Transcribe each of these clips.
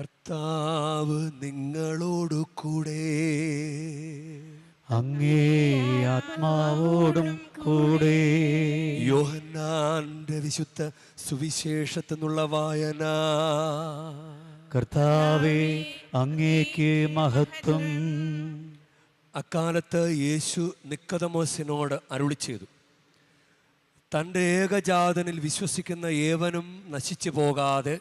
കർത്താവ് നിങ്ങളോടു കൂടെ, അങ്ങേ ആത്മാവോടും കൂടെ. യോഹന്നാന്റെ വിശുദ്ധ സുവിശേഷത്തിൽ നിന്നുള്ള വായന. കർത്താവേ, അങ്ങേക്ക് മഹത്വം. അക്കാലത്ത് യേശു നിക്കോദെമോസിനോട് അരുളി ചെയ്തു, തൻ്റെ ഏകജാതനിൽ വിശ്വസിക്കുന്ന ഏവനും നശിച്ചു പോകാതെ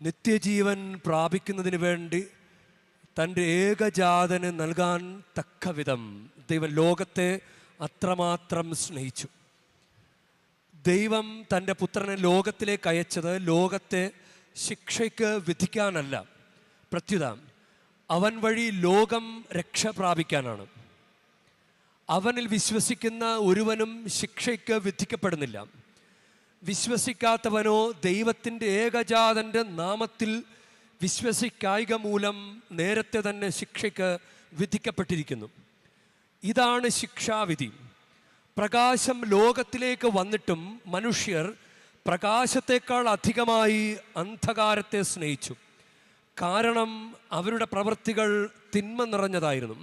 നിത്യജീവൻ പ്രാപിക്കുന്നതിന് വേണ്ടി തൻ്റെ ഏകജാതന് നൽകാൻ തക്കവിധം ദൈവം ലോകത്തെ അത്രമാത്രം സ്നേഹിച്ചു. ദൈവം തൻ്റെ പുത്രനെ ലോകത്തിലേക്ക് അയച്ചത് ലോകത്തെ ശിക്ഷയ്ക്ക് വിധിക്കാനല്ല, പ്രത്യുത അവൻ വഴി ലോകം രക്ഷ പ്രാപിക്കാനാണ്. അവനിൽ വിശ്വസിക്കുന്ന ഒരുവനും ശിക്ഷയ്ക്ക് വിധിക്കപ്പെടുന്നില്ല. വിശ്വസിക്കാത്തവനോ ദൈവത്തിൻ്റെ ഏകജാതൻ്റെ നാമത്തിൽ വിശ്വസിക്കായ്ക മൂലം നേരത്തെ തന്നെ ശിക്ഷയ്ക്ക് വിധിക്കപ്പെട്ടിരിക്കുന്നു. ഇതാണ് ശിക്ഷാവിധി. പ്രകാശം ലോകത്തിലേക്ക് വന്നിട്ടും മനുഷ്യർ പ്രകാശത്തേക്കാൾ അധികമായി അന്ധകാരത്തെ സ്നേഹിച്ചു. കാരണം അവരുടെ പ്രവൃത്തികൾ തിന്മ നിറഞ്ഞതായിരുന്നു.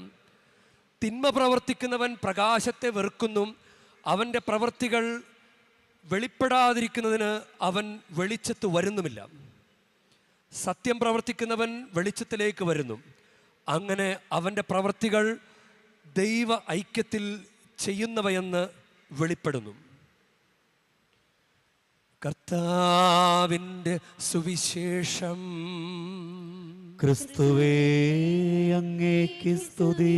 തിന്മ പ്രവർത്തിക്കുന്നവൻ പ്രകാശത്തെ വെറുക്കുന്നു. അവൻ്റെ പ്രവൃത്തികൾ വെളിപ്പെടാതിരിക്കുന്നതിന് അവൻ വെളിച്ചത്ത് വരുന്നുമില്ല. സത്യം പ്രവർത്തിക്കുന്നവൻ വെളിച്ചത്തിലേക്ക് വരുന്നു. അങ്ങനെ അവൻ്റെ പ്രവൃത്തികൾ ദൈവ ഐക്യത്തിൽ ചെയ്യുന്നവയെന്ന് വെളിപ്പെടുന്നു. കർത്താവിൻ്റെ സുവിശേഷം. ക്രിസ്തുവേ, അങ്ങേക്ക് സ്തുതി.